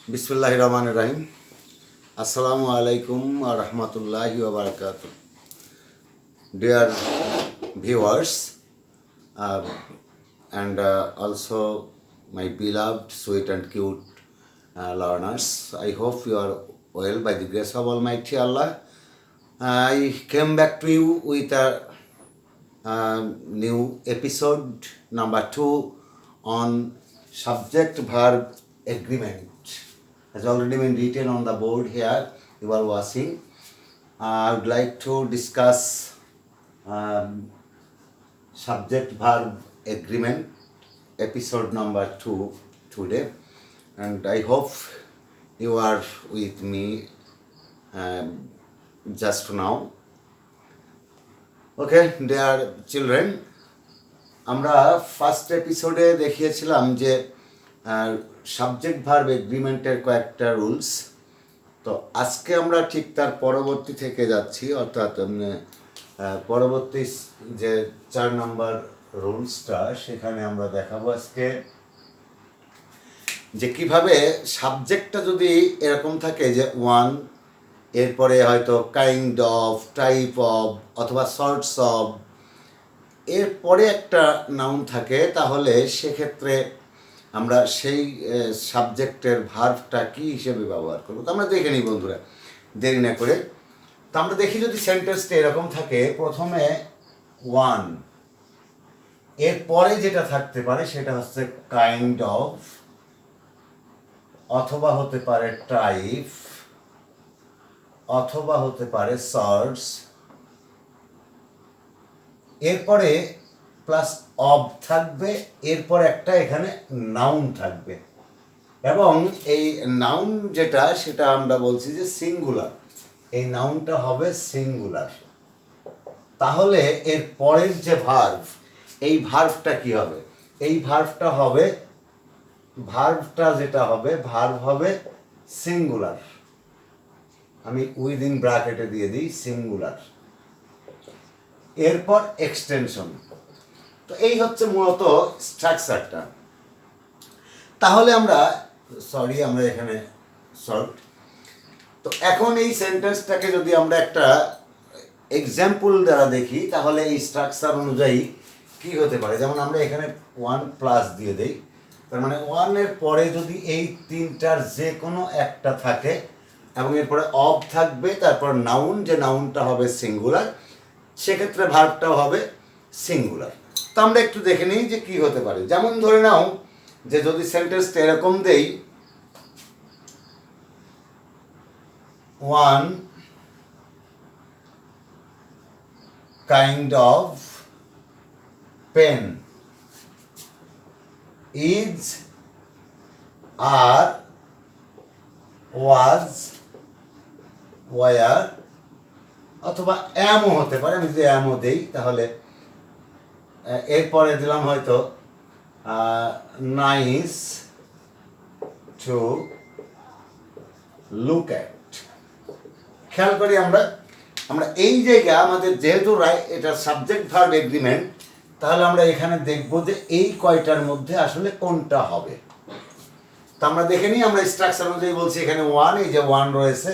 बिस्मिल्लाहिर्रहमानिर्रहीम। अस्सलामु अलैकुम व रहमतुल्लाहि व बरकातुह। Dear viewers and also my beloved, sweet and cute learners, I hope you are well by the grace of Almighty Allah. I came back to you with a new episode number 2 on subject verb agreement. Has already been written on the board here. You are watching. I would like to discuss subject verb agreement episode number 2 today, and I hope you are with me just now. Okay, dear children, আমরা first এপিসোডে দেখিয়েছিলাম যে subject verb এগ্রিমেন্টের কয়েকটা rules. তো আজকে আমরা ঠিক তার পরবর্তী থেকে যাচ্ছি, অর্থাৎ পরবর্তী যে 4 নম্বর রুলসটা সেখানে আমরা দেখাবো আজকে যে কিভাবে সাবজেক্টটা যদি এরকম থাকে যে ওয়ান, এরপরে হয়তো কাইন্ড অফ, টাইপ অফ অথবা সর্টস অফ, এরপরে একটা নাউন থাকে, তাহলে সেক্ষেত্রে আমরা সেই সাবজেক্টের ভার্বটা কী হিসেবে ব্যবহার করবো। তো আমরা দেখে নিই বন্ধুরা, দেরি না করে। তো আমরা দেখি যদি সেন্টেন্সটা এরকম থাকে, প্রথমে ওয়ান, এরপরে যেটা থাকতে পারে সেটা হচ্ছে কাইন্ড অফ, অথবা হতে পারে টাইপ, অথবা হতে পারে সর্টস, এরপরে প্লাস অব থাকবে, এরপর একটা এখানে নাউন থাকবে, এবং এই নাউন যেটা সেটা আমরা বলছি যে সিঙ্গুলার। এই নাউনটা হবে সিঙ্গুলার। তাহলে এর পরের যে ভার্ব, এই ভার্বটা কি হবে? এই ভার্বটা হবে, ভার্বটা যেটা হবে, ভার্ব হবে সিঙ্গুলার। আমি উইদিন ব্র্যাকেটে দিয়ে দিই সিঙ্গুলার, এরপর এক্সটেনশন। তো এই হচ্ছে মূলত স্ট্রাকচারটা। তাহলে আমরা আমরা এখানে শর্ট। তো এখন এই সেন্টেন্সটাকে যদি আমরা একটা এক্সাম্পল দ্বারা দেখি, তাহলে এই স্ট্রাকচার অনুযায়ী কি হতে পারে। যেমন আমরা এখানে ওয়ান প্লাস দিয়ে দেই, তার মানে ওয়ানের পরে যদি এই তিনটার যে কোনো একটা থাকে এবং এরপরে অব থাকবে, তারপর নাউন, যে নাউনটা হবে সিঙ্গুলার, সেক্ষেত্রে ভার্বটাও হবে সিঙ্গুলার। তো আমরা একটু দেখে নিই যে কি হতে পারে। যেমন ধরে নাও যে যদি সেন্টেন্সটা এরকম দেই, one kind of pen is, are, was, were, অথবা অ্যামও হতে পারে। আমি যদি অ্যামও দেই, তাহলে এরপরে দিলাম হয়তো নাইস টু লুক অ্যাট। খেয়াল করি আমরা এই জায়গা আমাদের যেহেতু এটা সাবজেক্ট ভার্ব এগ্রিমেন্ট, তাহলে আমরা এখানে দেখব যে এই কয়টার মধ্যে আসলে কোনটা হবে। তো আমরা দেখে নিই। আমরা স্ট্রাকচার অনুযায়ী বলছি, এখানে ওয়ান, এই যে ওয়ান রয়েছে,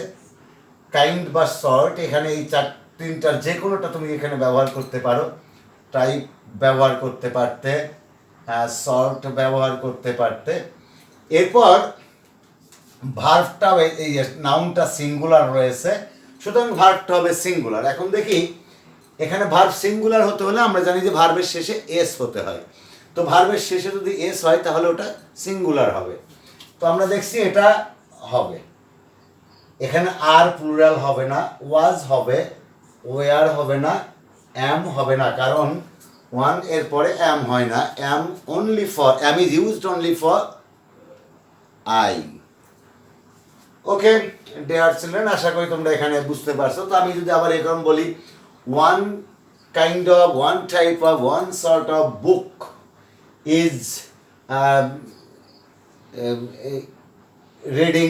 কাইন্ড বা শর্ট, এখানে এই তিনটার যে কোনোটা তুমি এখানে ব্যবহার করতে পারো। টাইপ ব্যবহার করতে পারতে, শর্ট ব্যবহার করতে পারতে। এরপর ভার্বটা, এই নাউনটা সিঙ্গুলার রয়েছে, সুতরাং ভার্বটা হবে সিঙ্গুলার। এখন দেখি এখানে ভার্ব সিঙ্গুলার হতে হলে আমরা জানি যে ভার্বের শেষে এস হতে হয়। তো ভার্বের শেষে যদি এস হয় তাহলে ওটা সিঙ্গুলার হবে। তো আমরা দেখছি এটা হবে। এখানে আর প্লুরাল হবে না, ওয়াজ হবে, ওয়ার হবে না, অ্যাম হবে না, কারণ ওয়ান এর পরে অ্যাম হয় না। Am only for, am is used only for I. Okay dear children, আশা করি তোমরা এখানে বুঝতে পারছো। তো আমি যদি আবার এরকম বলি, one kind of, one type of, one sort of book is reading,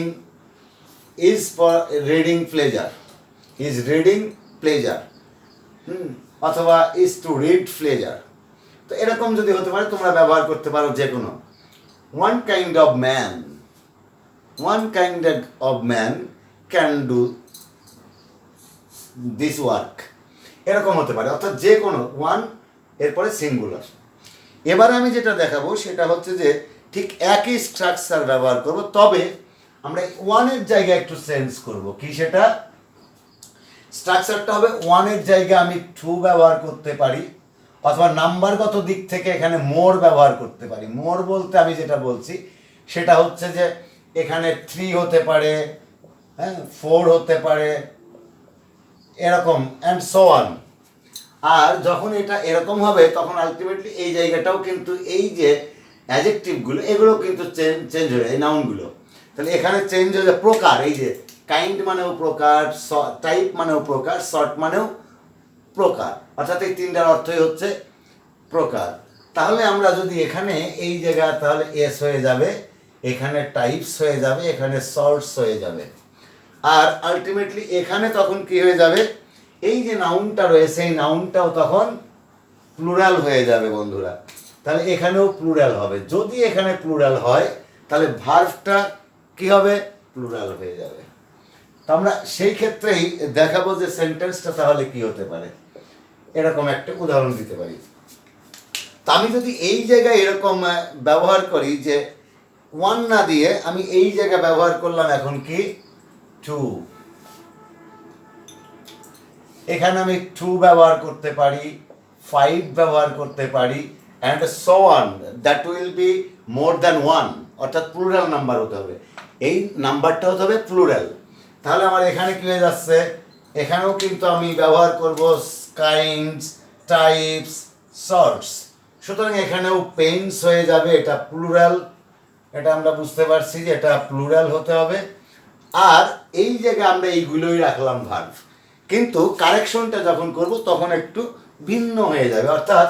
is for reading pleasure, is reading pleasure, অথবা ইজ টু রিড প্লেজার। তো এরকম যদি হতে পারে তোমরা ব্যবহার করতে পারো যে কোনো। One kind of man one kind of man can do this work, এরকম হতে পারে, অর্থাৎ যে কোনো ওয়ান এরপরে সিঙ্গুলার। এবারে আমি যেটা দেখাবো সেটা হচ্ছে যে ঠিক একই স্ট্রাকচার ব্যবহার করব, তবে আমরা ওয়ানের জায়গায় একটু চেঞ্জ করব। কি সেটা? স্ট্রাকচারটা হবে ওয়ানের জায়গায় আমি টু ব্যবহার করতে পারি, অথবা নাম্বারগত দিক থেকে এখানে মোর ব্যবহার করতে পারি। মোর বলতে আমি যেটা বলছি সেটা হচ্ছে যে এখানে 3 হতে পারে, হ্যাঁ, 4 হতে পারে, এরকম অ্যান্ড সো অন। আর যখন এটা এরকম হবে তখন আলটিমেটলি এই জায়গাটাও কিন্তু এই যে অ্যাডজেক্টিভগুলো এগুলো কিন্তু চেঞ্জ হয়ে যায়, এই নাউনগুলো। তাহলে এখানে চেঞ্জ হয়ে যায় প্রকার, এই যে কাইন্ড মানেও প্রকার, টাইপ মানেও প্রকার, শর্ট মানেও প্রকার, অর্থাৎ এই তিনটার অর্থই হচ্ছে প্রকার। তাহলে আমরা যদি এখানে এই জায়গা, তাহলে এস হয়ে যাবে, এখানে টাইপস হয়ে যাবে, এখানে শর্টস হয়ে যাবে। আর আলটিমেটলি এখানে তখন কি হয়ে যাবে, এই যে নাউনটা রয়েছে এই নাউনটাও তখন প্লুরাল হয়ে যাবে বন্ধুরা। তাহলে এখানেও প্লুরাল হবে। যদি এখানে প্লুরাল হয় তাহলে ভার্বটা কি হবে? প্লুরাল হয়ে যাবে। তো আমরা সেই ক্ষেত্রেই দেখাবো যে সেন্টেন্সটা তাহলে কি হতে পারে। এরকম একটা উদাহরণ দিতে পারি। তা আমি যদি এই জায়গায় এরকম ব্যবহার করি যে ওয়ান না দিয়ে আমি এই জায়গায় ব্যবহার করলাম এখন কি টু, এখানে আমি 2 ব্যবহার করতে পারি, 5 ব্যবহার করতে পারি, and so on, that will be more than 1, অর্থাৎ প্লুরাল নাম্বার হতে হবে। এই নাম্বারটা হতে হবে প্লুরাল। তাহলে আমার এখানে কি হয়ে যাচ্ছে, এখানেও কিন্তু আমি ব্যবহার করব কাইন্ডস, টাইপস, সর্টস। সুতরাং এখানেও পেইন্টস হয়ে যাবে, এটা প্লুরাল, এটা আমরা বুঝতে পারছি যে এটা প্লুরাল হতে হবে। আর এই জায়গায় আমরা এইগুলোই রাখলাম ভার্ব, কিন্তু কারেকশনটা যখন করব তখন একটু ভিন্ন হয়ে যাবে। অর্থাৎ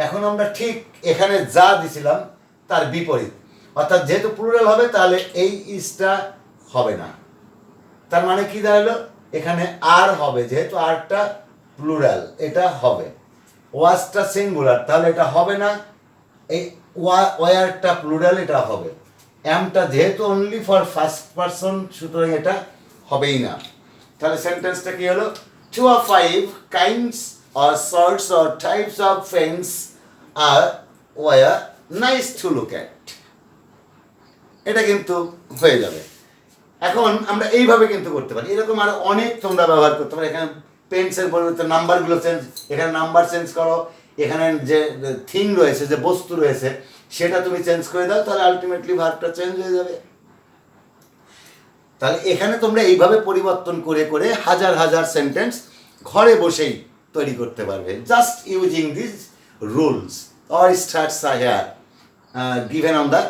এখন আমরা ঠিক এখানে যা দিছিলাম তার বিপরীত, অর্থাৎ যেহেতু প্লুরাল হবে তাহলে এই ইসটা হবে না। তার মানে কি দাঁড়ালো, এখানে আর হবে, যেহেতু আরটা প্লুরাল এটা হবে। ওয়াজটা সিঙ্গুলার তাহলে এটা হবে না, এই ওয়ারটা প্লুরাল এটা হবে। অ্যামটা যেহেতু অনলি ফর ফার্স্ট পারসন সুতরাং এটা হবেই না। তাহলে সেন্টেন্সটা কি হলো, 2 or 5 kinds or sorts or types of friends were nice to look at। এটা কিন্তু হয়ে যাবে। এখন আমরা এইভাবে কিন্তু করতে পারি, এরকম আরো অনেক তোমরা ব্যবহার করতে পারো। এখানে পেন্সের পরিবর্তে নাম্বারগুলো চেঞ্জ, এখানে নাম্বার চেঞ্জ করো, এখানে যে থিং রয়েছে, যে বস্তু রয়েছে সেটা তুমি চেঞ্জ করে দাও, তাহলে আলটিমেটলি ভার্বটা চেঞ্জ হয়ে যাবে। তাহলে এখানে তোমরা এইভাবে পরিবর্তন করে করে হাজার হাজার সেন্টেন্স ঘরে বসেই তৈরি করতে পারবে, just using this rules or structure here given on the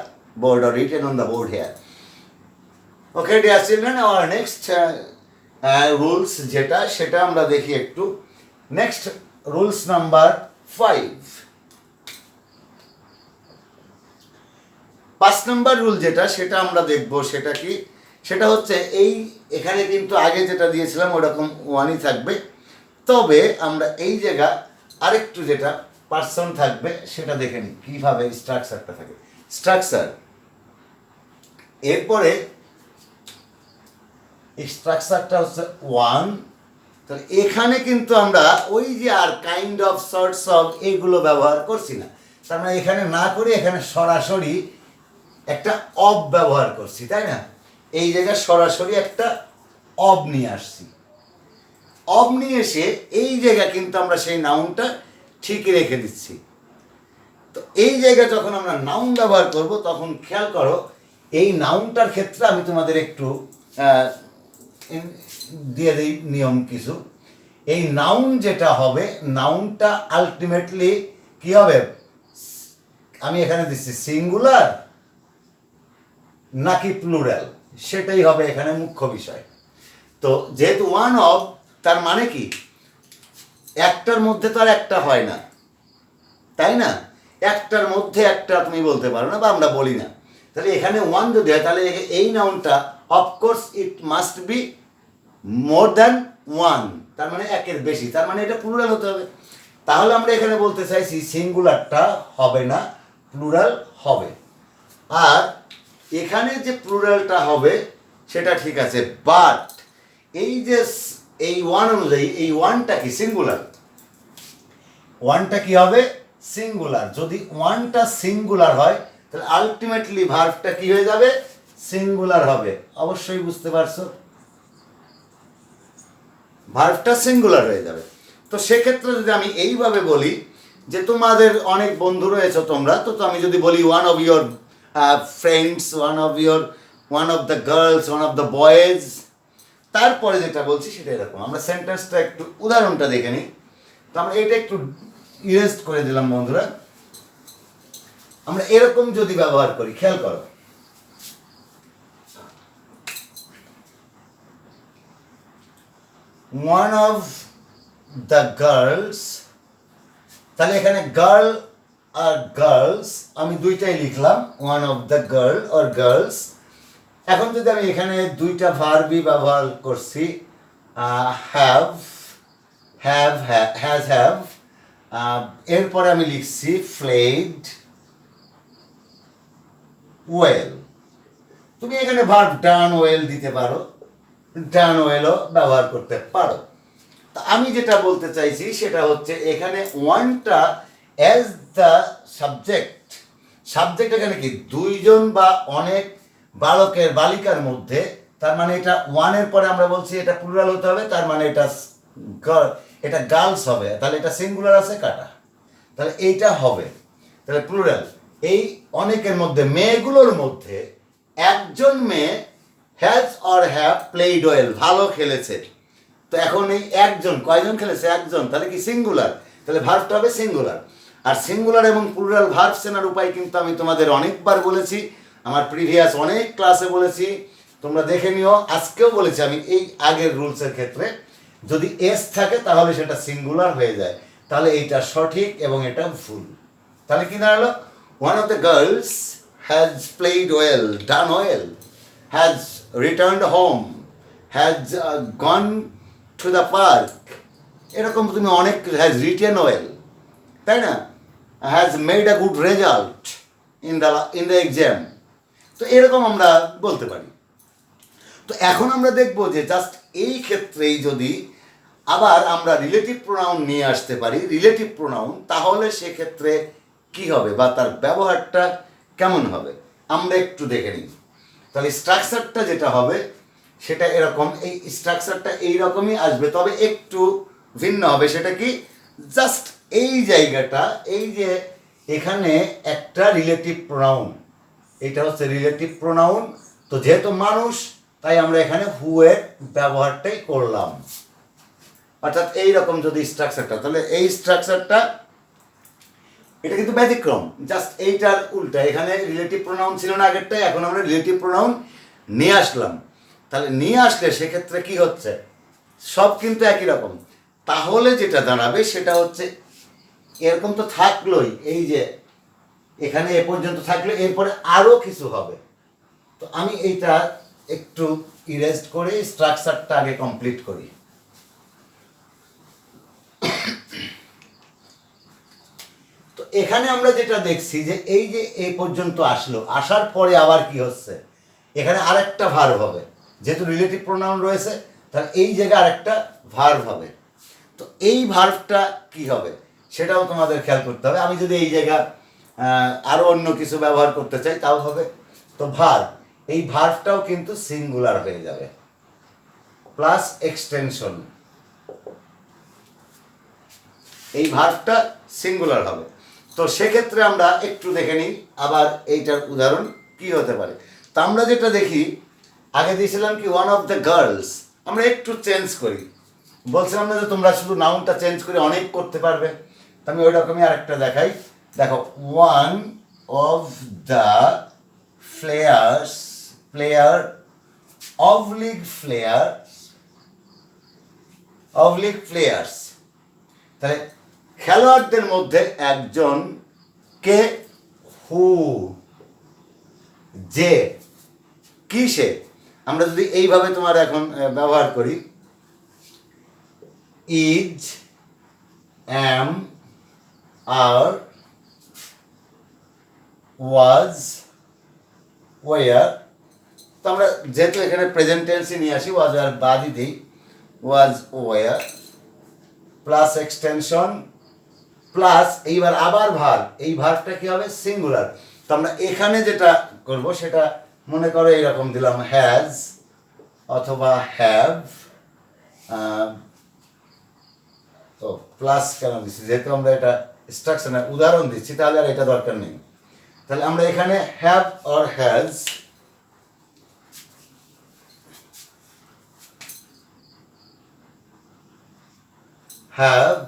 board or written on the board here. Okay dear children, our next rules যেটা সেটা আমরা দেখি একটু। নেক্সট রুলস নাম্বার 5, 5 নম্বর রুল যেটা সেটা আমরা দেখব। সেটা কি? সেটা হচ্ছে এই এখানে কিন্তু আগে যেটা দিয়েছিলাম ওরকম ওয়ানই থাকবে, তবে আমরা এই জায়গা আরেকটু যেটা পার্সন থাকবে সেটা দেখে নিই কীভাবে স্ট্রাকচারটা থাকে। স্ট্রাকচার, এরপরে স্ট্রাকচারটা হচ্ছে ওয়ান। তাহলে এখানে কিন্তু আমরা ওই যে আর কাইন্ড অফ, সর্টস অফ এগুলো ব্যবহার করছি না, তার মানে এখানে না করে এখানে সরাসরি একটা অব ব্যবহার করছি, তাই না? এই জায়গায় সরাসরি একটা অব নিয়ে আসছি। অব নিয়ে এসে এই জায়গায় কিন্তু আমরা সেই নাউনটা ঠিক রেখে দিচ্ছি। তো এই জায়গায় যখন আমরা নাউন ব্যবহার করব তখন খেয়াল করো, এই নাউনটার ক্ষেত্রে আমি তোমাদের একটু দিয়ে দিই নিয়ম কিছু। এই নাউন যেটা হবে, নাউনটা আলটিমেটলি কি হবে, আমি এখানে দিচ্ছি সিঙ্গুলার নাকি প্লুরাল, সেটাই হবে এখানে মুখ্য বিষয়। তো যেহেতু ওয়ান অফ, তার মানে কি একটার মধ্যে তো আর একটা হয় না, তাই না? একটার মধ্যে একটা তুমি বলতে পারো না, বা আমরা বলি না। তাহলে এখানে ওয়ান যদি হয় তাহলে এই নাউনটা of course it must be more than one, তার মানে একের বেশি, তার মানে এটা প্লুরাল হতে হবে। তাহলে আমরা এখানে বলতে চাইছি সিঙ্গুলারটা হবে না, প্লুরাল হবে। আর এখানে যে প্লুরালটা হবে সেটা ঠিক আছে, বাট এই যে এই ওয়ান অনুযায়ী এই ওয়ানটা কি সিঙ্গুলার, ওয়ানটা কি হবে সিঙ্গুলার। যদি ওয়ানটা সিঙ্গুলার হয় তাহলে আলটিমেটলি ভার্বটা কি হয়ে যাবে সিঙ্গুলার হবে। অবশ্যই বুঝতে পারছো, ভার্বটা সিঙ্গুলার হয়ে যাবে। তো সেক্ষেত্রে যদি আমি এইভাবে বলি যে তোমাদের অনেক বন্ধু রয়েছে তোমরা, তো আমি যদি বলি one of your friends, one of the girls, one of the boys, তারপরে যেটা বলছি সেটা এরকম। আমরা সেন্টেন্সটা একটু উদাহরণটা দেখে নিই। তো আমরা এটা একটু ইরেজ করে দিলাম বন্ধুরা। আমরা এরকম যদি ব্যবহার করি, খেয়াল করো, ওয়ান অফ দ্য গার্লস, তাহলে এখানে গার্ল আর গার্লস আমি দুইটাই লিখলাম, one of the girl or girls. এখন যদি আমি এখানে দুইটা ভার্বই ব্যবহার করছি, হ্যাভ, হ্যাজ হ্যাভ, এরপরে আমি লিখছি ফ্লেড ওয়েল। তুমি এখানে ভার্ব ডান ওয়েল দিতে পারো, ডান ওয়েলও ব্যবহার করতে পারো। তা আমি যেটা বলতে চাইছি সেটা হচ্ছে এখানে ওয়ানটা অ্যাজ দ্য সাবজেক্ট, সাবজেক্ট এখানে কি দুইজন বা অনেক বালকের বালিকার মধ্যে, তার মানে এটা ওয়ানের পরে আমরা বলছি এটা প্লুরাল হতে হবে, তার মানে এটা গার্লস হবে, তাহলে এটা সিঙ্গুলার আছে কাটা, তাহলে এইটা হবে, তাহলে প্লুরাল। এই অনেকের মধ্যে মেয়েগুলোর মধ্যে একজন মেয়ে has or have played well, ভালো খেলেছে। তো এখন এই একজন, কয়জন খেলেছে একজন, তাহলে কি সিঙ্গুলার, তাহলে ভার্বটা হবে সিঙ্গুলার। আর সিঙ্গুলার এবং প্লুরাল ভার্ব চেনার উপায় কিন্তু আমি তোমাদের অনেকবার বলেছি, আমার প্রিভিয়াস অনেক ক্লাসে বলেছি, তোমরা দেখে নিও। আজকেও বলেছি আমি এই আগের রুলসের ক্ষেত্রে যদি এস থাকে তাহলে সেটা সিঙ্গুলার হয়ে যায়, তাহলে এইটা সঠিক এবং এটা ভুল। তাহলে কি দাঁড়ালো, one of the girls has played well, done well, has returned home, has gone to the park, এরকম তুমি অনেক, হ্যাজ রিটেন ওয়েল, তাই না, has made a good result in the exam, তো এরকম আমরা বলতে পারি। তো এখন আমরা দেখব যে জাস্ট এই ক্ষেত্রেই যদি আবার আমরা রিলেটিভ প্রোনাউন নিয়ে আসতে পারি, রিলেটিভ প্রোনাউন, তাহলে সেক্ষেত্রে কি হবে বা তার ব্যবহারটা কেমন হবে আমরা একটু দেখে নিই। তাহলে স্ট্রাকচারটা যেটা হবে সেটা এরকম, এই স্ট্রাকচারটা এইরকমই আসবে, তবে একটু ভিন্ন হবে। সেটা কি, জাস্ট এই জায়গাটা, এই যে এখানে একটা রিলেটিভ প্রোনাউন, এটা হচ্ছে রিলেটিভ প্রোনাউন, তো যেহেতু মানুষ তাই আমরা এখানে হু এর ব্যবহারটাই করলাম। অর্থাৎ এইরকম যদি স্ট্রাকচারটা, তাহলে এই স্ট্রাকচারটা এটা কিন্তু ব্যতিক্রম, জাস্ট এইটার উল্টা, এখানে রিলেটিভ প্রোনাউন ছিল না আগেরটাই, এখন আমরা রিলেটিভ প্রোনাউন নিয়ে আসলাম। তাহলে নিয়ে আসলে সেক্ষেত্রে কি হচ্ছে, সব কিন্তু একই রকম। তাহলে যেটা দাঁড়াবে সেটা হচ্ছে এরকম তো থাকলোই, এই যে এখানে এ পর্যন্ত থাকলে এরপরে আরও কিছু হবে। তো আমি এইটা একটু ইরেজ করে স্ট্রাকচারটা আগে কমপ্লিট করি। তো এখানে আমরা যেটা দেখছি যে এই যে এই পর্যন্ত আসলো, আসার পরে আবার কি হচ্ছে, এখানে আরেকটা ভার্ব হবে, যেহেতু রিলেটিভ প্রোনাউন রয়েছে তাহলে এই জায়গায় আরেকটা ভার্ব হবে। তো এই ভার্বটা কি হবে সেটাও তোমাদের খেয়াল করতে হবে। আমি যদি এই জায়গা আরও অন্য কিছু ব্যবহার করতে চাই তাও হবে। তো ভার্ব, এই ভার্বটাও কিন্তু সিঙ্গুলার হয়ে যাবে, প্লাস এক্সটেনশন, এই ভার্বটা সিঙ্গুলার হবে। তো সেক্ষেত্রে আমরা একটু দেখে নিই আবার এইটার উদাহরণ কি হতে পারে। তো আমরা যেটা দেখি, আগে দিয়েছিলাম কি ওয়ান অফ দ্য গার্লস, আমরা একটু চেঞ্জ করি, বলছিলাম না যে তোমরা শুধু নাউনটা চেঞ্জ করে অনেক করতে পারবে, তো আমি ওই রকমই আরেকটা দেখাই। দেখো, one of the player oblique players, তাহলে খেলোয়াড়দের মধ্যে একজন, কে, হু, যে, কি সে। আমরা যদি এইভাবে তোমার এখন ব্যবহার করি, is, am, R, was, war, তো আমরা যেহেতু এখানে প্রেজেন্ট টেন্সে নিয়ে আসি ওয়াজ ওয়ার বাদই দিই, was were plus extension plus এইবার আবার ভার্ব, এই ভার্বটা কি হবে সিঙ্গুলার। তো আমরা এখানে যেটা করব সেটা মনে করো এইরকম দিলাম হ্যাজ অথবা হ্যাভ, তো প্লাস কেন দিচ্ছি, যেহেতু আমরা এটা স্ট্রাকচারের উদাহরণ দিচ্ছি তাহলে আর এটা দরকার নেই। তাহলে আমরা এখানে have or has, have,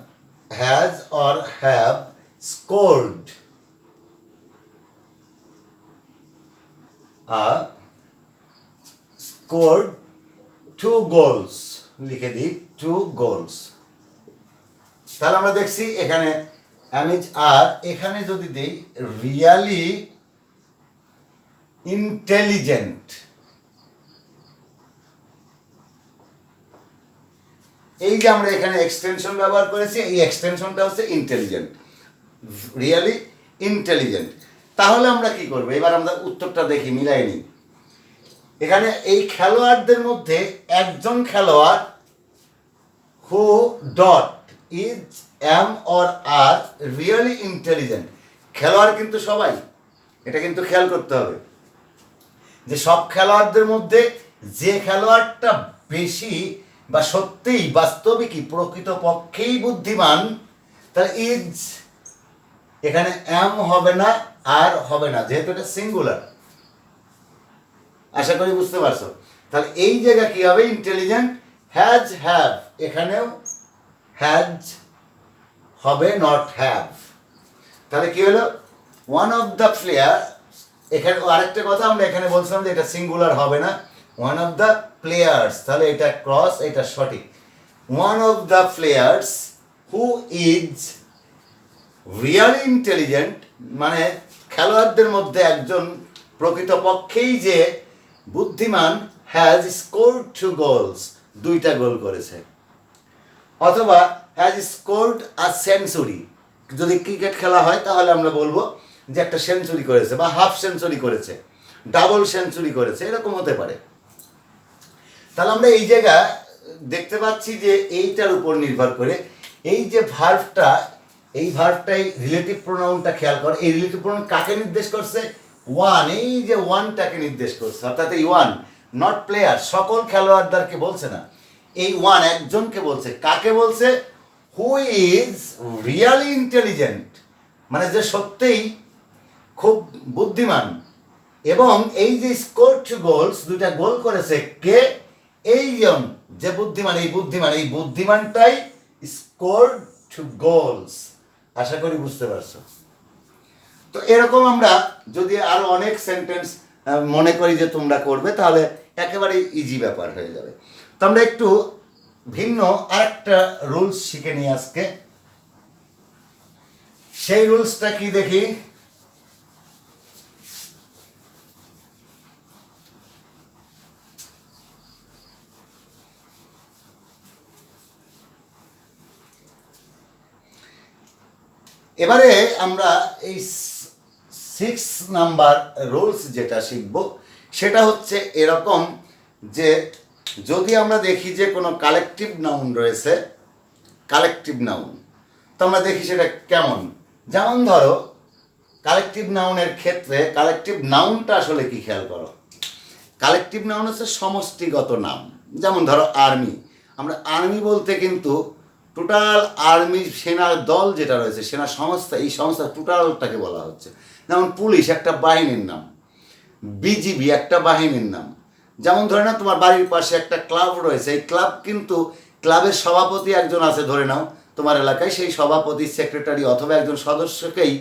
has or have scored scored 2 goals, লিখে দিই 2 goals। তাহলে আমরা দেখছি এখানে অ্যামিজ, আর এখানে যদি দিই রিয়ালি ইন্টেলিজেন্ট, এই যে আমরা এখানে এক্সটেনশন ব্যবহার করেছি, এই এক্সটেনশনটা হচ্ছে ইন্টেলিজেন্ট, রিয়ালি ইন্টেলিজেন্ট। তাহলে আমরা কি করব, এবার আমরা উত্তরটা দেখি, মিলাই নিই। এখানে এই খেলোয়াড়দের মধ্যে একজন খেলোয়াড় who that is am or are really intelligent, খেলোয়াড় কিন্তু সবাই, এটা কিন্তু খেয়াল করতে হবে যে সব খেলোয়াড়দের মধ্যে যে খেলোয়াড়টা বেশি বা সত্যিই বাস্তবিকই প্রকৃতপক্ষেই বুদ্ধিমান, তাহলে ইজ এখানে এম হবে না, আর হবে না, যেহেতু এটা সিঙ্গুলার। আশা করি বুঝতে পারছো। তাহলে এই জায়গা কি হবে, ইন্টেলিজেন্ট, হ্যাজ হ্যাভ, এখানেও হ্যাজ হবে, নট হ্যাভ। তাহলে কি হলো, ওয়ান অফ দ্য প্লেয়ার, এখানে আরেকটা কথা আমরা এখানে বলছিলাম যে এটা সিঙ্গুলার হবে না, ওয়ান অফ দ্য প্লেয়ার্স, তাহলে এটা ক্রস, এটা সঠিক। One of the players who is really intelligent, মানে খেলোয়াড়দের মধ্যে একজন প্রকৃতপক্ষেই যে বুদ্ধিমান, হ্যাজ স্কোর্ড 2 goals, 2টা গোল করেছে। অথবা হ্যাজ স্কোর্ড আ সেঞ্চুরি, যদি ক্রিকেট খেলা হয় তাহলে আমরা বলবো যে একটা সেঞ্চুরি করেছে, বা হাফ সেঞ্চুরি করেছে, ডাবল সেঞ্চুরি করেছে, এরকম হতে পারে। তাহলে আমরা এই জায়গা দেখতে পাচ্ছি যে এইটার উপর নির্ভর করে এই যে ভার্বটা, এই ভার্বটাই রিলেটিভ প্রোনাউনটা খেয়াল কর, এই রিলেটিভ প্রোনাউন কাকে নির্দেশ করছে, ওয়ান, এই যে ওয়ানটাকে নির্দেশ করছে, অর্থাৎ এই ওয়ান, নট প্লেয়ার, সকল খেলোয়াড়দেরকে বলছে না, এই ওয়ান একজনকে বলছে। কাকে বলছে, হু ইজ রিয়েলি ইন্টেলিজেন্ট, মানে যে সত্যিই খুব বুদ্ধিমান। এবং এই যে স্কোর 2 goals, 2টা গোল করেছে, কে, এইজন যে বুদ্ধিমান, এই বুদ্ধিমান, এই বুদ্ধিমানটাই স্কোর 2 goals। আশা করি বুঝতে পারছো। তো এরকম আমরা যদি আরো অনেক সেন্টেন্স মনে করি যে তোমরা করবে, তাহলে একেবারে ইজি ব্যাপার হয়ে যাবে। তো আমরা একটু ভিন্ন আরেকটা রুলস শিখে নিই আজকে। সেই রুলসটা কি দেখি, এবারে আমরা এই 6 নাম্বার রুলস যেটা শিখব সেটা হচ্ছে এরকম যে যদি আমরা দেখি যে কোনো কালেকটিভ নাউন রয়েছে, কালেকটিভ নাউন, তো আমরা দেখি সেটা কেমন। যেমন ধরো কালেকটিভ নাউনের ক্ষেত্রে কালেকটিভ নাউনটা আসলে কি খেয়াল করো, কালেকটিভ নাউন হচ্ছে সমষ্টিগত নাম। যেমন ধরো আর্মি, আমরা আর্মি বলতে কিন্তু টোটাল আর্মি, সেনার দল যেটা রয়েছে, সেনা সংস্থা, এই সংস্থা টোটালটাকে বলা হচ্ছে। যেমন পুলিশ একটা বাহিনীর নাম, বিজিবি একটা বাহিনীর নাম। যেমন ধরে নাও তোমার বাড়ির পাশে একটা ক্লাব রয়েছে, এই ক্লাব কিন্তু ক্লাবের সভাপতি একজন আছে ধরে নাও তোমার এলাকায়, সেই সভাপতি, সেক্রেটারি অথবা একজন সদস্যকেই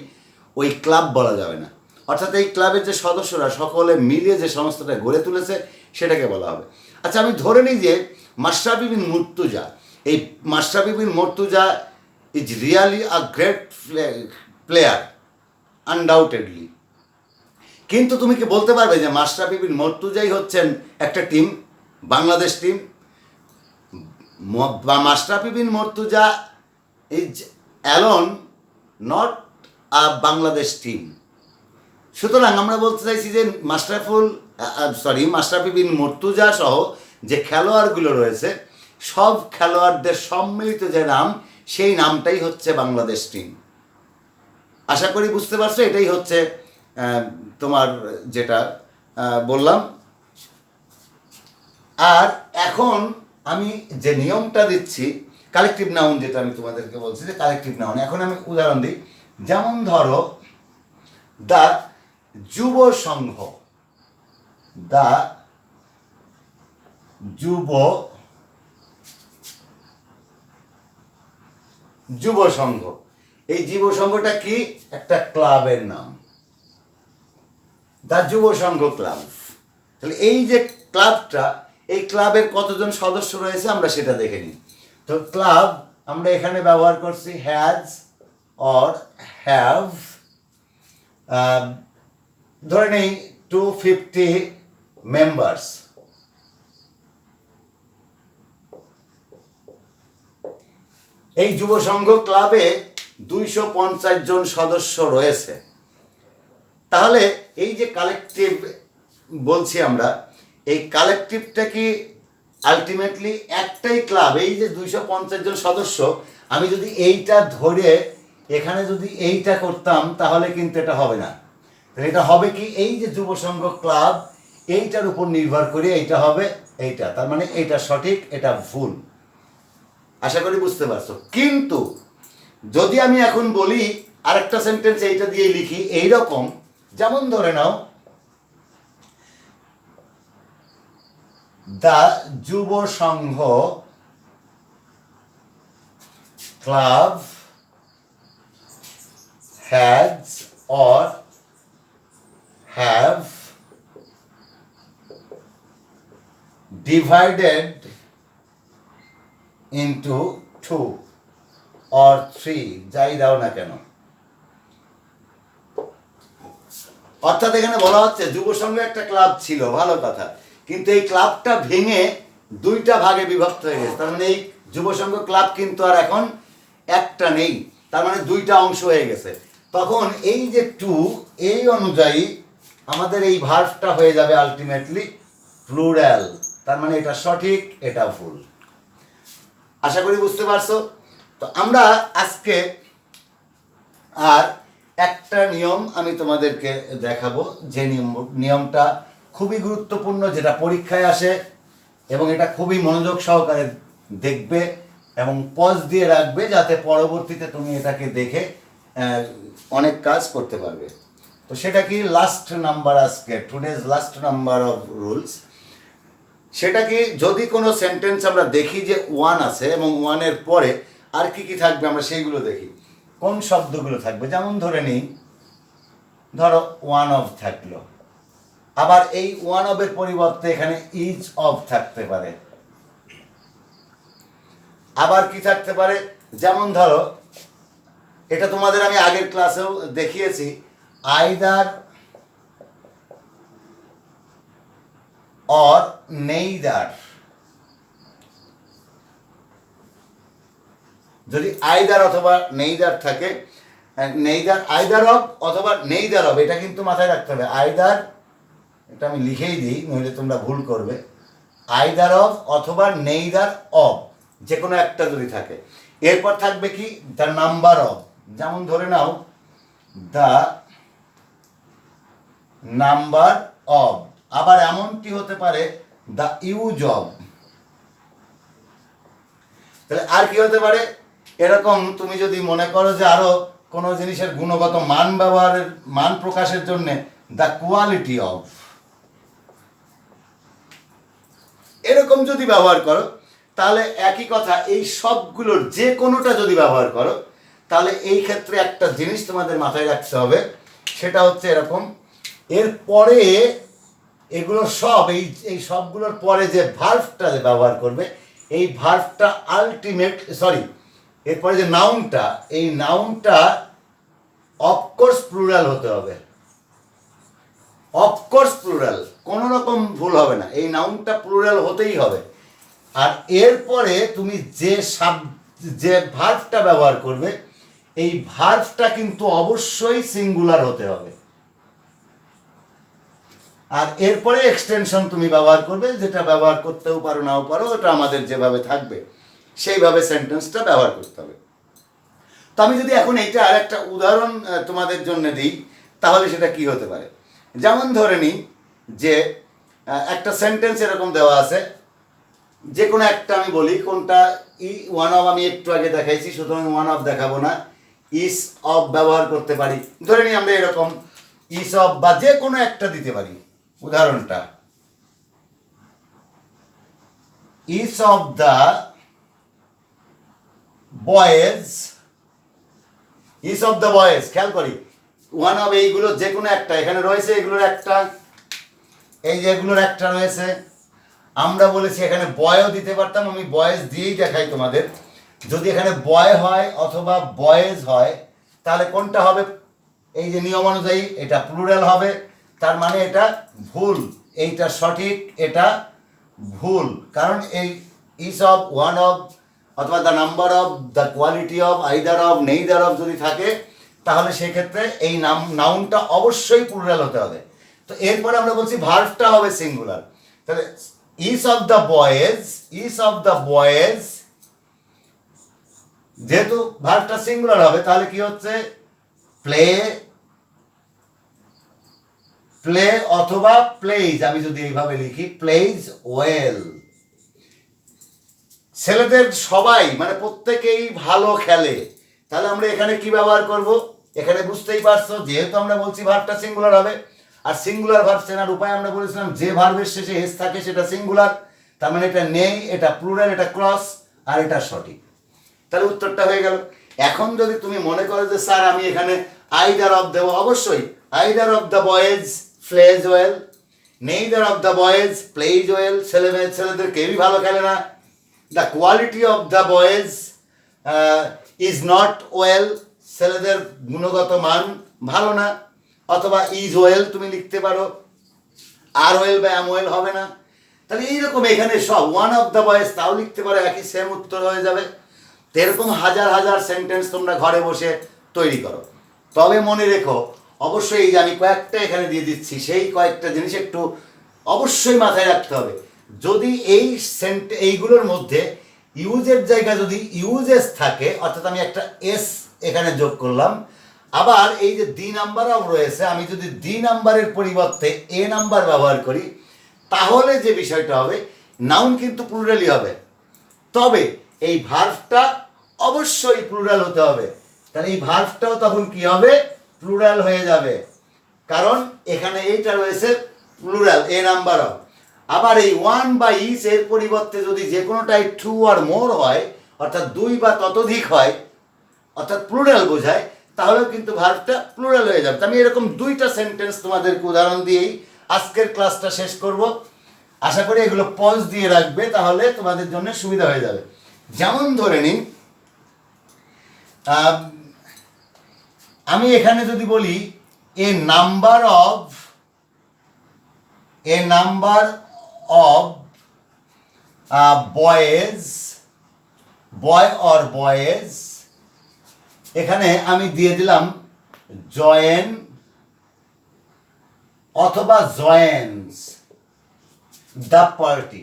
ওই ক্লাব বলা যাবে না। অর্থাৎ এই ক্লাবের যে সদস্যরা সকলে মিলিয়ে যে সংস্থাটা গড়ে তুলেছে সেটাকে বলা হবে। আচ্ছা আমি ধরে নিই যে মাশরাফি বিন মুর্তজা, এই Mashrafe bin Mortaza is really a great player, undoubtedly. কিন্তু তুমি কি বলতে পারবে যে মাশরাফি বিন মুর্তজাই হচ্ছেন একটা টিম, বাংলাদেশ টিম, বা Mashrafe bin Mortaza is alone not a Bangladesh team. সুতরাং আমরা বলতে চাইছি যে মাশরাফি বিন মুর্তজা সহ যে খেলোয়াড়গুলো রয়েছে সব খেলোয়াড়দের সম্মিলিত যে নাম, সেই নামটাই হচ্ছে বাংলাদেশ টিম। আশা করি বুঝতে পারছো, এটাই হচ্ছে তোমার যেটা বললাম। আর এখন আমি যে নিয়মটা দিচ্ছি, কালেকটিভ নাউন যেটা আমি তোমাদেরকে বলছি যে কালেকটিভ নাউন, এখন আমি উদাহরণ দিই। যেমন ধরো the Jubo Sangha, the Jubo সংঘ। এই যুব সংঘটা কি? একটা ক্লাবের নাম, দ্য যুব সংঘ ক্লাব। তাহলে এই যে ক্লাবটা, এই ক্লাবের কতজন সদস্য রয়েছে আমরা সেটা দেখে নিই। তো ক্লাব আমরা এখানে ব্যবহার করছি হ্যাজ অর হ্যাভ, ধরে নেই 250 মেম্বার্স। এই যুব সংঘ ক্লাবে 250 জন সদস্য রয়েছে। তাহলে এই যে কালেকটিভ বলছি আমরা, এই কালেকটিভটা কি আলটিমেটলি একটাই ক্লাব। এই যে 250 জন সদস্য, আমি যদি এইটা ধরে এখানে যদি এইটা করতাম তাহলে কিন্তু এটা হবে না। এটা হবে কি, এই যে যুব সংঘ ক্লাব, এইটার উপর নির্ভর করে এইটা হবে এইটা, তার মানে এইটা সঠিক, এটা ভুল। আশা করি বুঝতে পারছো। কিন্তু যদি আমি এখন বলি আরেকটা সেন্টেন্স এইটা দিয়ে লিখি এইরকম, যেমন ধরে নাও the Jubo Sangha club has or have divided into 2 or 3, যাই দাও না কেন। অর্থাৎ এখানে বলা হচ্ছে যুব সংঘে একটা ক্লাব ছিল, ভালো কথা, কিন্তু এই ক্লাবটা ভেঙে দুইটা ভাগে বিভক্ত হয়ে গেছে। তার মানে এই যুব সংঘ ক্লাব কিন্তু আর এখন একটা নেই, তার মানে দুইটা অংশ হয়ে গেছে। তখন এই যে 2, এই অনুযায়ী আমাদের এই ভার্বটা হয়ে যাবে আলটিমেটলি প্লুরাল। তার মানে এটা সঠিক, এটা ভুল। আশা করি বুঝতে পারছো। তো আমরা আজকে আর একটা নিয়ম আমি তোমাদেরকে দেখাবো, যে নিয়মটা খুবই গুরুত্বপূর্ণ, যেটা পরীক্ষায় আসে, এবং এটা খুবই মনোযোগ সহকারে দেখবে এবং পজ দিয়ে রাখবে, যাতে পরবর্তীতে তুমি এটাকে দেখে অনেক কাজ করতে পারবে। তো সেটা কি, লাস্ট নাম্বার, আজকে today's last number of rules. সেটা কি, যদি কোনো সেন্টেন্স আমরা দেখি যে 1 আছে এবং 1-এর পরে আর কি কি থাকবে আমরা সেইগুলো দেখি, কোন শব্দগুলো থাকবে। যেমন ধরে নিই, ধরো ওয়ান অফ থাকলো, আবার এই ওয়ান অফের পরিবর্তে এখানে ইচ অফ থাকতে পারে। আবার কি থাকতে পারে, যেমন ধরো, এটা তোমাদের আমি আগের ক্লাসেও দেখিয়েছি, আইদার অর নেইদার। যদি আইদার অথবা নেইদার থাকে, নেইদার আইদার অফ অথবা নেইদার অফ, এটা কিন্তু মাথায় রাখতে হবে। আইদার, এটা আমি লিখেই দিই নইলে তোমরা ভুল করবে, আইদার অফ অথবা নেইদার অফ, যে কোনো একটা যদি থাকে। এরপর থাকবে কি, দ্য নাম্বার অফ। যেমন ধরে নাও দ্য নাম্বার অফ। আবার এমনটি হতে পারে দ্য ইউজ অফ। তাহলে আর কি হতে পারে, এরকম তুমি যদি মনে করো যে আরো কোনো জিনিসের গুণগত মান ব্যবহারের, মান প্রকাশের জন্য দ্য কোয়ালিটি অফ, এরকম যদি ব্যবহার করো, তাহলে একই কথা, এই সবগুলোর যে কোনোটা যদি ব্যবহার করো, তাহলে এই ক্ষেত্রে একটা জিনিস তোমাদের মাথায় রাখতে হবে, সেটা হচ্ছে এরকম, এরপরে এগুলো সব, এই সবগুলোর পরে যে ভার্বটা ব্যবহার করবে, এই ভার্বটা এরপরে যে নাউনটা, এই নাউনটা অফকোর্স প্লুরাল হতে হবে। অফকোর্স প্লুরাল, কোনো রকম ভুল হবে না, এই নাউনটা প্লুরাল হতেই হবে। আর এরপরে তুমি যে ভার্বটা ব্যবহার করবে, এই ভার্বটা কিন্তু অবশ্যই সিঙ্গুলার হতে হবে। আর এরপরে এক্সটেনশন তুমি ব্যবহার করবে, যেটা ব্যবহার করতেও পারো নাও পারো, ওটা আমাদের যেভাবে থাকবে সেইভাবে সেন্টেন্সটা ব্যবহার করতে হবে। তো আমি যদি এখন এইটা আর একটা উদাহরণ তোমাদের জন্য দিই, তাহলে সেটা কি হতে পারে। যেমন ধরে নিই যে একটা সেন্টেন্স এরকম দেওয়া আছে, যে কোনো একটা আমি বলি, কোনটা ওয়ান অফ আমি একটু আগে দেখাইছি, সুতরাং ওয়ান অফ দেখাবো না, ইস অফ ব্যবহার করতে পারি। ধরে নিই আমরা এরকম ইস অফ বা যে কোনো একটা দিতে পারি। উদাহরণটা, each of the boys, is of the boys, খেয়াল করি ওয়ান অফ এইগুলো যে কোনো একটা এখানে রয়েছে, এগুলোর একটা, এই যে এগুলোর একটা রয়েছে। আমরা বলেছি এখানে বয়ও দিতে পারতাম, আমি বয়েজ দিয়েই দেখাই তোমাদের। যদি এখানে বয় হয় অথবা বয়েজ হয় তাহলে কোনটা হবে, এই যে নিয়ম অনুযায়ী এটা প্লুরাল হবে, তার মানে এটা ভুল, এইটা সঠিক, এটা ভুল। কারণ এই ইস অফ, ওয়ান অফ অথবা the number of, the quality of, either of, neither of যদি থাকে তাহলে সেক্ষেত্রে এই নাউনটা অবশ্যই প্লুরাল হতে হবে। তো এরপরে আমরা বলছি ভার্বটা হবে সিঙ্গুলার। তাহলে is of the boys, is of the boys, যেহেতু ভার্বটা সিঙ্গুলার হবে তাহলে কি হচ্ছে, প্লে, প্লে অথবা প্লেজ, আমি যদি এইভাবে লিখি প্লেজ ওয়েল। ছেলেদের সবাই মানে প্রত্যেকেই ভালো খেলে, তাহলে আমরা এখানে কি ব্যবহার করব, এখানে বুঝতেই পারছো যেহেতু আমরা বলছি ভার্বটা সিঙ্গুলার হবে, আর সিঙ্গুলার ভার্ব চেনার উপায় আমরা বলেছিলাম যে ভার্বের শেষে এস থাকে সেটা সিঙ্গুলার, তার মানে এটা নেই, এটা প্লুরাল, এটা ক্রস, আর এটা সঠিক। তাহলে উত্তরটা হয়ে গেল। এখন যদি তুমি মনে করো যে স্যার আমি এখানে আইদার অফ দেবো, অবশ্যই either of the boys plays well, neither of the boys plays well, ছেলেদের কেউই ভালো খেলে না। The quality of the boys is not well, ছেলেদের গুণগত মান ভালো না। অথবা ইজ ওয়েল তুমি লিখতে পারো, আর ওয়েল বা অ্যাম ওয়েল হবে না। তাহলে এইরকম এখানে সব ওয়ান অফ দ্য বয়েজ তাও লিখতে পারো, একই সেম উত্তর হয়ে যাবে। তো এরকম হাজার হাজার সেন্টেন্স তোমরা ঘরে বসে তৈরি করো। তবে মনে রেখো অবশ্যই, এই যে আমি কয়েকটা এখানে দিয়ে দিচ্ছি, সেই কয়েকটা জিনিস একটু অবশ্যই মাথায় রাখতে হবে। যদি এই এইগুলোর মধ্যে ইউজের জায়গা যদি ইউজেস থাকে, অর্থাৎ আমি একটা এস এখানে যোগ করলাম, আবার এই যে ডি নাম্বার অফ রয়েছে, আমি যদি ডি নাম্বারের পরিবর্তে এ নাম্বার ব্যবহার করি, তাহলে যে বিষয়টা হবে, নাউন কিন্তু প্লুরালই হবে, তবে এই ভার্বটা অবশ্যই প্লুরাল হতে হবে। তাহলে এই ভার্বটাও তখন কি হবে, প্লুরাল হয়ে যাবে, কারণ এখানে এইটা রয়েছে প্লুরাল, এ নাম্বার অফ। আবার এই ওয়ান বা ইস এর পরিবর্তে যদি যে কোনোটাই টু আর মোর হয়, অর্থাৎ দুই বা ততোধিক হয়, অর্থাৎ প্লুরাল বোঝায়, তাহলেও কিন্তু ভার্বটা প্লুরাল হয়ে যাবে। আমি এরকম দুইটা সেন্টেন্স তোমাদেরকে উদাহরণ দিয়েই আজকের ক্লাসটা শেষ করব। আশা করি এগুলো পজ দিয়ে রাখবে, তাহলে তোমাদের জন্য সুবিধা হয়ে যাবে। যেমন ধরে নিন আমি এখানে যদি বলি a number of boys, boy or boys, এখানে আমি দিয়ে দিলাম জয়েন অথবা জয়েন্স দ্য পার্টি।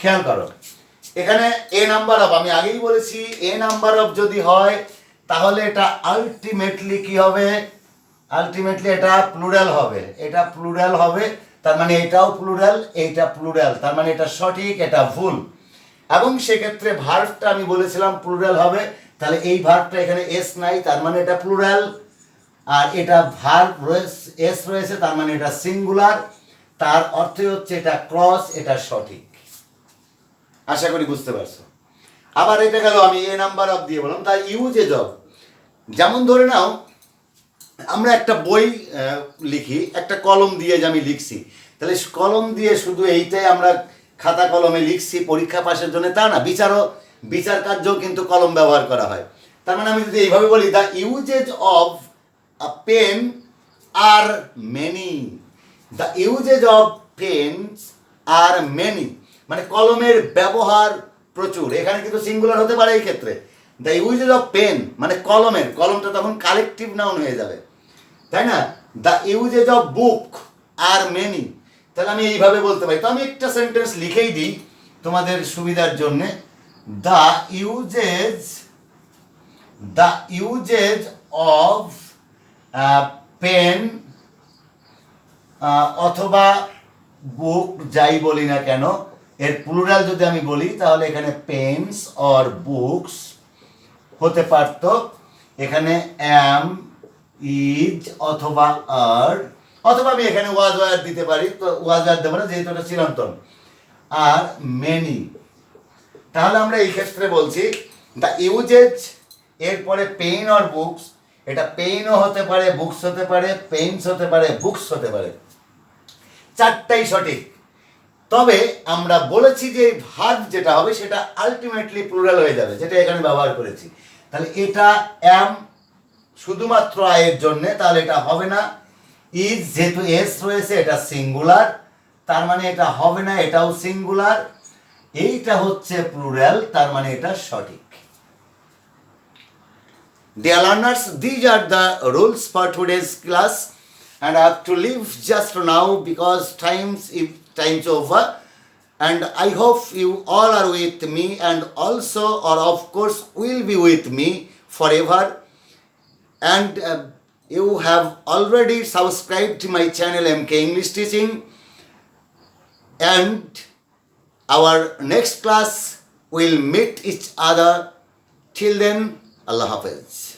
খেয়াল করো এখানে এ নাম্বার অফ, আমি আগেই বলেছি এ নাম্বার অফ যদি হয় তাহলে এটা আলটিমেটলি কি হবে, আলটিমেটলি এটা প্লুরাল হবে, এটা প্লুরাল হবে, তার মানে এটাও প্লুরাল, এইটা প্লুরাল, তার মানে এটা সঠিক, এটা ভুল। এবং সেক্ষেত্রে ভার্বটা আমি বলেছিলাম প্লুরাল হবে, তাহলে এই ভার্বটা এখানে এস নাই, তার মানে এটা প্লুরাল, আর এটা ভার্ব রয়েছে এস রয়েছে, তার মানে এটা সিঙ্গুলার, তার অর্থ হচ্ছে এটা ক্রস, এটা সঠিক। আশা করি বুঝতে পারছো। আবার এটা গেল আমি এ নাম্বার অফ দিয়ে বললাম, তাই ইউজেজ অফ, যেমন ধরে নাও আমরা একটা বই লিখি, একটা কলম দিয়ে যে আমি লিখছি, তাহলে কলম দিয়ে শুধু এইটাই আমরা খাতা কলমে লিখছি পরীক্ষা পাশের জন্য তা না, বিচার কার্যও কিন্তু কলম ব্যবহার করা হয়। তার মানে আমি যদি এইভাবে বলি the usage of a pen are many, the usage of pens are many, মানে কলমের ব্যবহার প্রচুর, এখানে কিন্তু সিঙ্গুলার হতে পারে এই ক্ষেত্রে। দ্য ইউজেজ অফ পেন মানে কলমের, কলমটা তখন কালেকটিভ নাউন হয়ে যাবে, তাই না? The usage of book are many, তাহলে আমি এইভাবে বলতে পারি। তো আমি একটা সেন্টেন্স লিখেই দিই তোমাদের সুবিধার জন্যে। দ্য ইউজেজ অফ পেন অথবা বুক, যাই বলি না কেন, এর প্লুরাল যদি আমি বলি তাহলে এখানে পেন্স অর বুকস হতে পারত। এখানে অ্যাম, ইজ অথবা আর, অথবা আমি এখানে ওয়াজ ওয়ার দিতে পারি। তো ওয়াজ ওয়ার দেবো না যেহেতু এটা চিরন্তন। আর মেনি, তাহলে আমরা এই ক্ষেত্রে বলছি দ্য ইউজেজ এরপরে পেইন অর বুকস, এটা পেইনও হতে পারে, বুকস হতে পারে, পেইনস হতে পারে, বুকস হতে পারে, চারটাই সঠিক। তবে আমরা বলেছি যে ভার্ব যেটা হবে সেটা আলটিমেটলি প্লুরাল হয়ে যাবে, যেটা এখানে ব্যবহার করেছি। তাহলে এটা অ্যাম শুধুমাত্র আয়ের জন্যে, তাহলে এটা হবে না। ইজ যেহেতু এস রয়েছে এটা সিঙ্গুলার, তার মানে এটা হবে না, এটাও সিঙ্গুলার। এইটা হচ্ছে প্লুরাল, তার মানে এটা সঠিক। Dear learners, these are the rules for today's class, and I have to leave just now because time's over. And I hope you all are with me, and also, or of course, will be with me forever. And you have already subscribed to my channel MK English Teaching. And our next class will meet each other. Till then, Allah Hafiz.